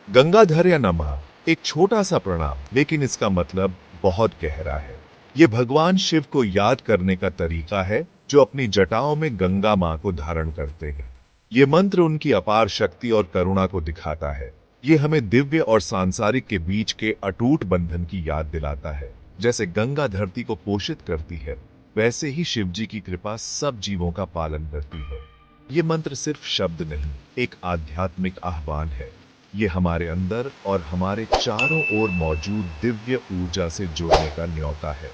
गंगाधर या नमः एक छोटा सा प्रणाम, लेकिन इसका मतलब बहुत गहरा है। ये भगवान शिव को याद करने का तरीका है, जो अपनी जटाओं में गंगा मां को धारण करते हैं। ये मंत्र उनकी अपार शक्ति और करुणा को दिखाता है। ये हमें दिव्य और सांसारिक के बीच के अटूट बंधन की याद दिलाता है। जैसे गंगा धरती को पोषित करती है, वैसे ही शिव जी की कृपा सब जीवों का पालन करती है। ये मंत्र सिर्फ शब्द नहीं, एक आध्यात्मिक आह्वान है। ये हमारे अंदर और हमारे चारों ओर मौजूद दिव्य ऊर्जा से जुड़ने का न्योता है।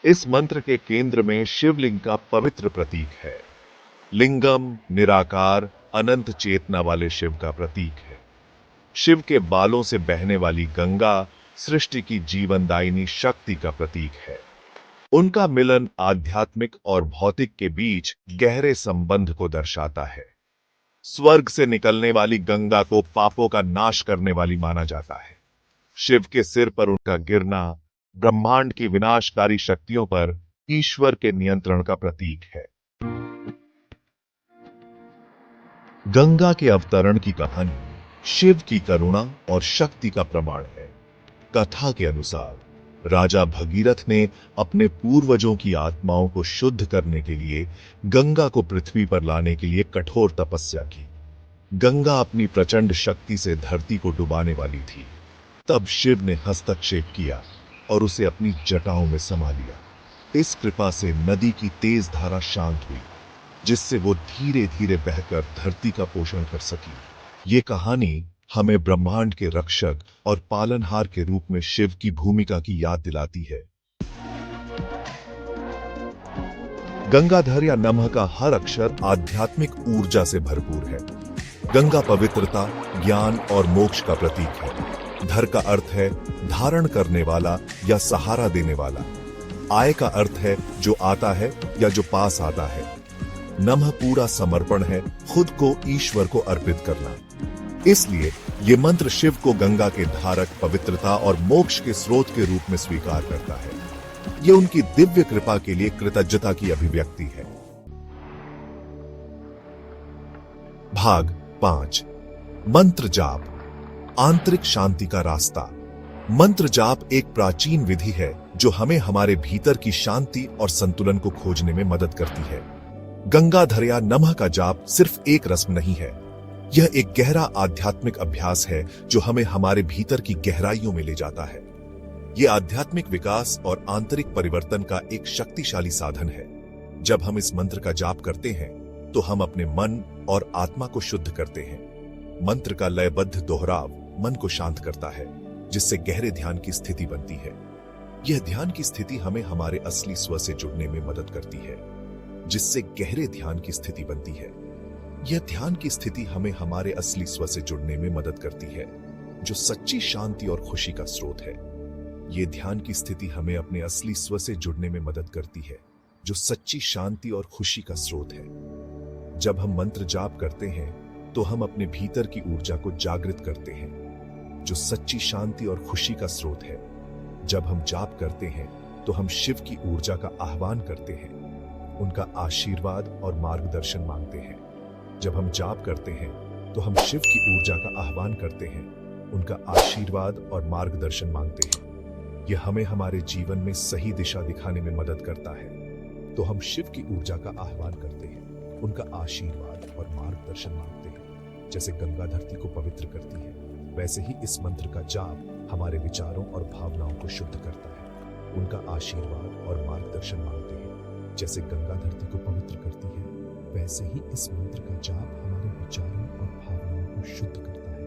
इस मंत्र के केंद्र में शिवलिंग का पवित्र प्रतीक है। लिंगम निराकार अनंत चेतना वाले शिव का प्रतीक है। शिव के बालों से बहने वाली गंगा सृष्टि की जीवनदायिनी शक्ति का प्रतीक है। उनका मिलन आध्यात्मिक और भौतिक के बीच गहरे संबंध को दर्शाता है। स्वर्ग से निकलने वाली गंगा को पापों का नाश करने वाली माना जाता है। शिव के सिर पर उनका गिरना ब्रह्मांड की विनाशकारी शक्तियों पर ईश्वर के नियंत्रण का प्रतीक है। गंगा के अवतरण की कहानी शिव की करुणा और शक्ति का प्रमाण है। कथा के अनुसार राजा भगीरथ ने अपने पूर्वजों की आत्माओं को शुद्ध करने के लिए गंगा को पृथ्वी पर लाने के लिए कठोर तपस्या की। गंगा अपनी प्रचंड शक्ति से धरती को डुबाने वाली थी। तब शिव ने हस्तक्षेप किया और उसे अपनी जटाओं में समा लिया। इस कृपा से नदी की तेज धारा शांत हुई, जिससे वो धीरे धीरे बहकर धरती का पोषण कर सकी। ये कहानी हमें ब्रह्मांड के रक्षक और पालनहार के रूप में शिव की भूमिका की याद दिलाती है। गंगाधर या नमः का हर अक्षर आध्यात्मिक ऊर्जा से भरपूर है। गंगा पवित्रता, ज्ञान और मोक्ष का प्रतीक है। धर का अर्थ है धारण करने वाला या सहारा देने वाला। आय का अर्थ है जो आता है या जो पास आता है। नमः पूरा समर्पण है, खुद को ईश्वर को अर्पित करना। इसलिए ये मंत्र शिव को गंगा के धारक, पवित्रता और मोक्ष के स्रोत के रूप में स्वीकार करता है। ये उनकी दिव्य कृपा के लिए कृतज्ञता की अभिव्यक्ति है। भाग 5 मंत्र जाप, आंतरिक शांति का रास्ता। मंत्र जाप एक प्राचीन विधि है जो हमें हमारे भीतर की शांति और संतुलन को खोजने में मदद करती है। गंगाधर या नमः का जाप सिर्फ एक रस्म नहीं है, यह एक गहरा आध्यात्मिक अभ्यास है जो हमें हमारे भीतर की गहराइयों में ले जाता है। यह आध्यात्मिक विकास और आंतरिक परिवर्तन का एक शक्तिशाली साधन है। जब हम इस मंत्र का जाप करते हैं तो हम अपने मन और आत्मा को शुद्ध करते हैं। मंत्र का लयबद्ध दोहराव मन को शांत करता है, जिससे गहरे ध्यान की स्थिति बनती है। यह ध्यान की स्थिति हमें हमारे असली स्व से जुड़ने में मदद करती है, जिससे गहरे ध्यान की स्थिति बनती है। यह ध्यान की स्थिति हमें हमारे असली स्व से जुड़ने में मदद करती है, जो सच्ची शांति और खुशी का स्रोत है। यह ध्यान की स्थिति हमें अपने असली स्व से जुड़ने में मदद करती है, जो सच्ची शांति और खुशी का स्रोत है। जब हम मंत्र जाप करते हैं तो हम अपने भीतर की ऊर्जा को जागृत करते हैं, जो सच्ची शांति और खुशी का स्रोत है। जब हम जाप करते हैं तो हम शिव की ऊर्जा का आह्वान करते हैं, उनका आशीर्वाद और मार्गदर्शन मांगते हैं। जब हम जाप करते हैं तो हम शिव की ऊर्जा का आह्वान करते हैं, उनका आशीर्वाद और मार्गदर्शन मांगते हैं। यह हमें हमारे जीवन में सही दिशा दिखाने में मदद करता है। तो हम शिव की ऊर्जा का आह्वान करते हैं, उनका आशीर्वाद और मार्गदर्शन मांगते हैं। जैसे गंगा धरती को पवित्र करती है, वैसे ही इस मंत्र का जाप हमारे विचारों और भावनाओं को शुद्ध करता है। उनका आशीर्वाद और मार्गदर्शन मांगते हैं। जैसे गंगा धरती को पवित्र करती है, वैसे ही इस मंत्र का जाप हमारे विचारों और भावनाओं को शुद्ध करता है।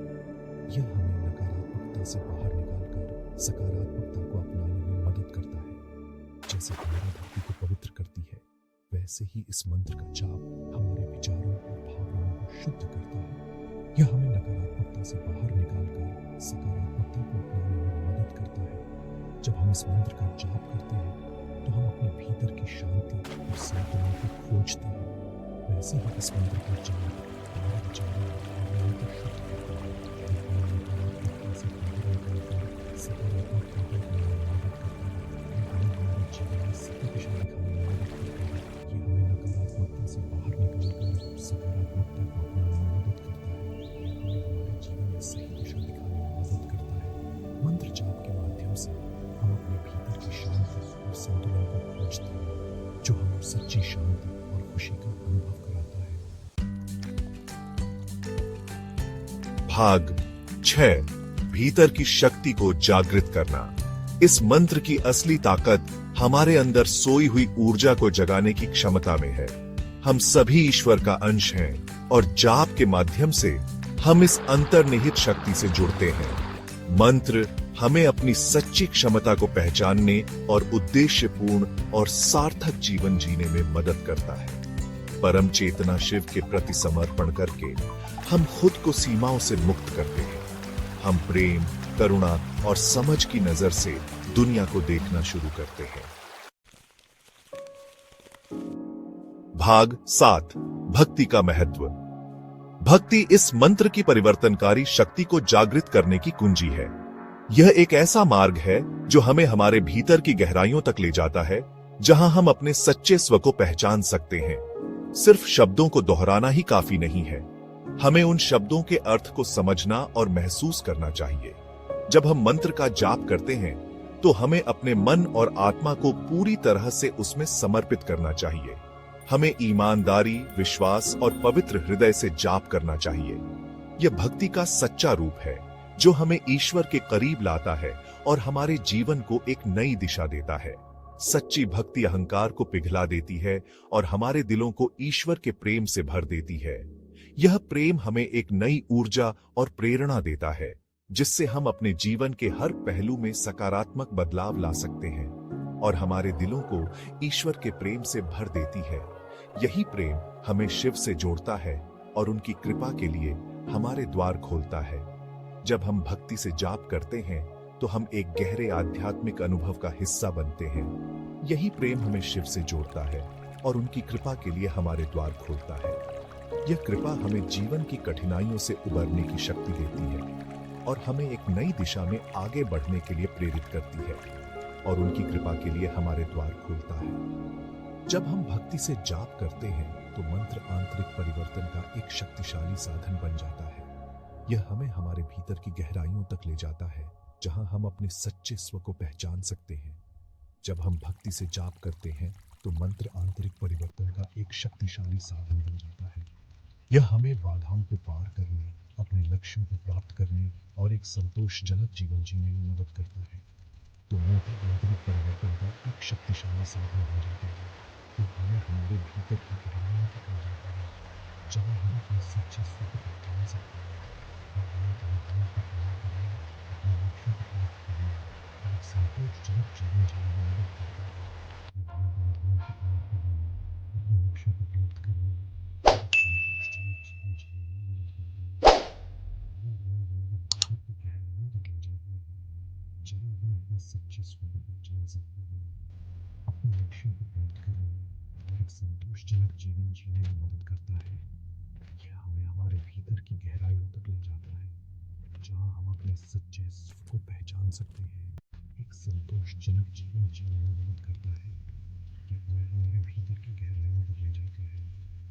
यह हमें नकारात्मकता से बाहर निकालकर सकारात्मकता को अपनाने में मदद करता है। जैसे गंगा धरती को पवित्र करती है, वैसे ही इस मंत्र का जाप हमारे विचारों और भावनाओं को शुद्ध करता है। यह हमें नकारात्मकता से बाहर निकालकर सकारात्मकता को अपनाने में मदद करता है। जब हम इस मंत्र का जाप करते हैं तो हम अपने भीतर की शांति और संतुलन को खोजते हैं। वैसे ही इस मंत्र का जाप हमारे विचारों और भावनाओं को शुद्ध करता है। यह हमें नकारात्मकता से बाहर निकालकर सकारात्मकता को अपनाने में मदद करता है। यह हमें हमारे जीवन में सही दिशा दिखाने में मदद करता है। यह हमें नकारात्मकता से बाहर निकालकर सकारात्मकता को अपनाने में मदद करता है। सच्ची शांति और खुशी का अनुभव कराता है। भाग 6 भीतर की शक्ति को जागृत करना। इस मंत्र की असली ताकत हमारे अंदर सोई हुई ऊर्जा को जगाने की क्षमता में है। हम सभी ईश्वर का अंश हैं और जाप के माध्यम से हम इस अंतर्निहित शक्ति से जुड़ते हैं। मंत्र हमें अपनी सच्ची क्षमता को पहचानने और उद्देश्यपूर्ण और सार्थक जीवन जीने में मदद करता है। परम चेतना शिव के प्रति समर्पण करके हम खुद को सीमाओं से मुक्त करते हैं। हम प्रेम, करुणा और समझ की नजर से दुनिया को देखना शुरू करते हैं। भाग 7 भक्ति का महत्व। भक्ति इस मंत्र की परिवर्तनकारी शक्ति को जागृत करने की कुंजी है। यह एक ऐसा मार्ग है जो हमें हमारे भीतर की गहराइयों तक ले जाता है, जहां हम अपने सच्चे स्व को पहचान सकते हैं। सिर्फ शब्दों को दोहराना ही काफी नहीं है, हमें उन शब्दों के अर्थ को समझना और महसूस करना चाहिए। जब हम मंत्र का जाप करते हैं तो हमें अपने मन और आत्मा को पूरी तरह से उसमें समर्पित करना चाहिए। हमें ईमानदारी, विश्वास और पवित्र हृदय से जाप करना चाहिए। यह भक्ति का सच्चा रूप है जो हमें ईश्वर के करीब लाता है और हमारे जीवन को एक नई दिशा देता है। सच्ची भक्ति अहंकार को पिघला देती है और हमारे दिलों को ईश्वर के प्रेम से भर देती है। यह प्रेम हमें एक नई ऊर्जा और प्रेरणा देता है, जिससे हम अपने जीवन के हर पहलू में सकारात्मक बदलाव ला सकते हैं और हमारे दिलों को ईश्वर के प्रेम से भर देती है। यही प्रेम हमें शिव से जोड़ता है और उनकी कृपा के लिए हमारे द्वार खोलता है। जब हम भक्ति से जाप करते हैं तो हम एक गहरे आध्यात्मिक अनुभव का हिस्सा बनते हैं। यही प्रेम हमें शिव से जोड़ता है और उनकी कृपा के लिए हमारे द्वार खोलता है। यह कृपा हमें जीवन की कठिनाइयों से उबरने की शक्ति देती है और हमें एक नई दिशा में आगे बढ़ने के लिए प्रेरित करती है और उनकी कृपा के लिए हमारे द्वार खोलता है। जब हम भक्ति से जाप करते हैं तो मंत्र आंतरिक परिवर्तन का एक शक्तिशाली साधन बन जाता है। यह हमें हमारे भीतर की गहराइयों तक ले जाता है, जहां हम अपने सच्चे स्व को पहचान सकते हैं। जब हम भक्ति से जाप करते हैं तो मंत्र आंतरिक परिवर्तन का एक शक्तिशाली साधन बन जाता है। यह हमें बाधाओं को पार करने, अपने लक्ष्यों को प्राप्त करने और एक संतोषजनक जीवन जीने में मदद करता है। तो मंत्र आंतरिक परिवर्तन का एक शक्तिशाली साधन बन जाता है। तो हमें हमारे भीतर की गहराइयों तक ले जाता है, जहाँ हम अपने सच्चे स्व को पहचान सकते हैं। और हमें बाधाओं को पार करने, अपने लक्ष्यों को प्राप्त करने और एक संतोषजनक जीवन जीने में मदद करता है। हमें बाधाओं को पार करने, अपने लक्ष्यों को प्राप्त करने और एक संतोषजनक जीवन जीने में मदद करता है। जहाँ हम अपने सच्चे स्व को पहचान सकते हैं, अपने लक्ष्यों को प्राप्त करने और एक संतोषजनक जीवन जीने में मदद करता है। यह हमें हमारे भीतर की गहराइयों तक ले जाता है, जहाँ हम अपने सच्चे स्व को पहचान सकते हैं, एक संतोषजनक जीवन जीने में मदद करता है। यह हमें हमारे भीतर की गहराइयों तक ले जाता है,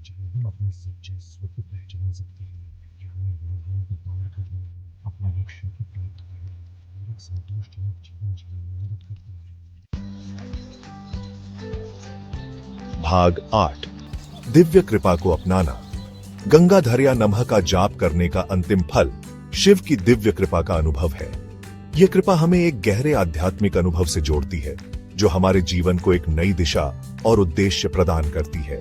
जहाँ हम अपने सच्चे स्व को पहचान सकते हैं। यह हमें बाधाओं को पार करने, अपने लक्ष्यों को प्राप्त करने और एक संतोषजनक जीवन जीने में मदद करता है। भाग 8 दिव्य कृपा को अपनाना। गंगाधर या नमः का जाप करने का अंतिम फल शिव की दिव्य कृपा का अनुभव है। यह कृपा हमें एक गहरे आध्यात्मिक अनुभव से जोड़ती है, जो हमारे जीवन को एक नई दिशा और उद्देश्य प्रदान करती है।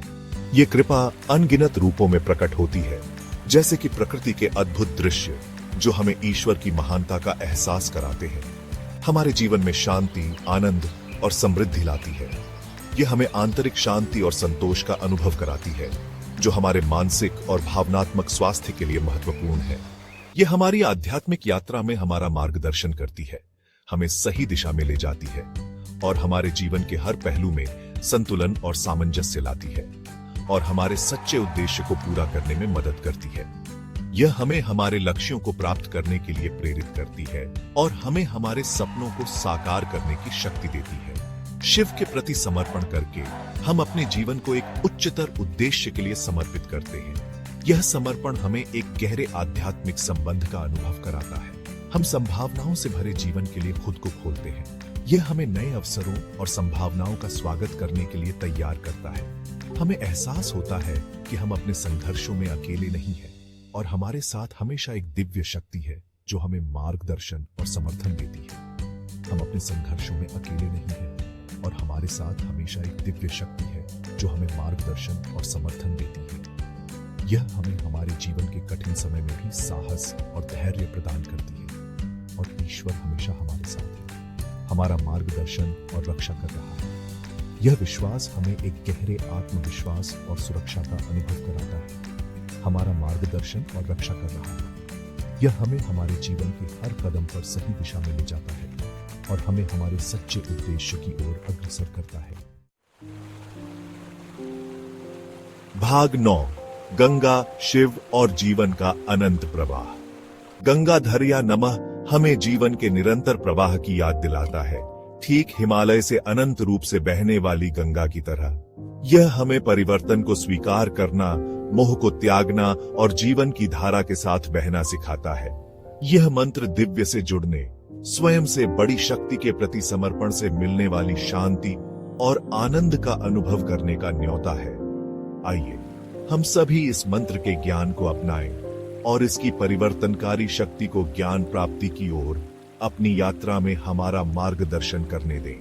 यह कृपा अनगिनत रूपों में प्रकट होती है, जैसे कि प्रकृति के अद्भुत दृश्य जो हमें ईश्वर की महानता का एहसास कराते हैं। हमारे जीवन में शांति, आनंद और समृद्धि लाती है। यह हमें आंतरिक शांति और संतोष का अनुभव कराती है, जो हमारे मानसिक और भावनात्मक स्वास्थ्य के लिए महत्वपूर्ण है। यह हमारी आध्यात्मिक यात्रा में हमारा मार्गदर्शन करती है, हमें सही दिशा में ले जाती है और हमारे जीवन के हर पहलू में संतुलन और सामंजस्य लाती है और हमारे सच्चे उद्देश्य को पूरा करने में मदद करती है। यह हमें हमारे लक्ष्यों को प्राप्त करने के लिए प्रेरित करती है और हमें हमारे सपनों को साकार करने की शक्ति देती है। शिव के प्रति समर्पण करके हम अपने जीवन को एक उच्चतर उद्देश्य के लिए समर्पित करते हैं। यह समर्पण हमें एक गहरे आध्यात्मिक संबंध का अनुभव कराता है। हम संभावनाओं से भरे जीवन के लिए खुद को खोलते हैं, यह हमें नए अवसरों और संभावनाओं का स्वागत करने के लिए तैयार करता है। हमें एहसास होता है कि हम अपने संघर्षों में अकेले नहीं हैं और हमारे साथ हमेशा एक दिव्य शक्ति है जो हमें मार्गदर्शन और समर्थन देती है। हम अपने संघर्षों में अकेले नहीं हैं और हमारे साथ हमेशा एक दिव्य शक्ति है जो हमें मार्गदर्शन और समर्थन देती है। यह हमें हमारे जीवन के कठिन समय में भी साहस और धैर्य प्रदान करती है और ईश्वर हमेशा हमारे साथ है, हमारा मार्गदर्शन और रक्षा कर रहा है। यह विश्वास हमें एक गहरे आत्मविश्वास और सुरक्षा का अनुभव कराता है। हमारा मार्गदर्शन और रक्षा कर रहा है। यह हमें हमारे जीवन के हर कदम पर सही दिशा में ले जाता है और हमें हमारे सच्चे उद्देश्य की ओर अग्रसर करता है। भाग 9, गंगा, शिव और जीवन का अनंत प्रवाह। गंगाधर या नमः हमें जीवन के निरंतर प्रवाह की याद दिलाता है, ठीक हिमालय से अनंत रूप से बहने वाली गंगा की तरह। यह हमें परिवर्तन को स्वीकार करना, मोह को त्यागना और जीवन की धारा के साथ बहना सिखाता है। यह मंत्र दिव्य से जुड़ने, स्वयं से बड़ी शक्ति के प्रति समर्पण से मिलने वाली शांति और आनंद का अनुभव करने का न्योता है। आइए हम सभी इस मंत्र के ज्ञान को अपनाएं और इसकी परिवर्तनकारी शक्ति को ज्ञान प्राप्ति की ओर अपनी यात्रा में हमारा मार्गदर्शन करने दें।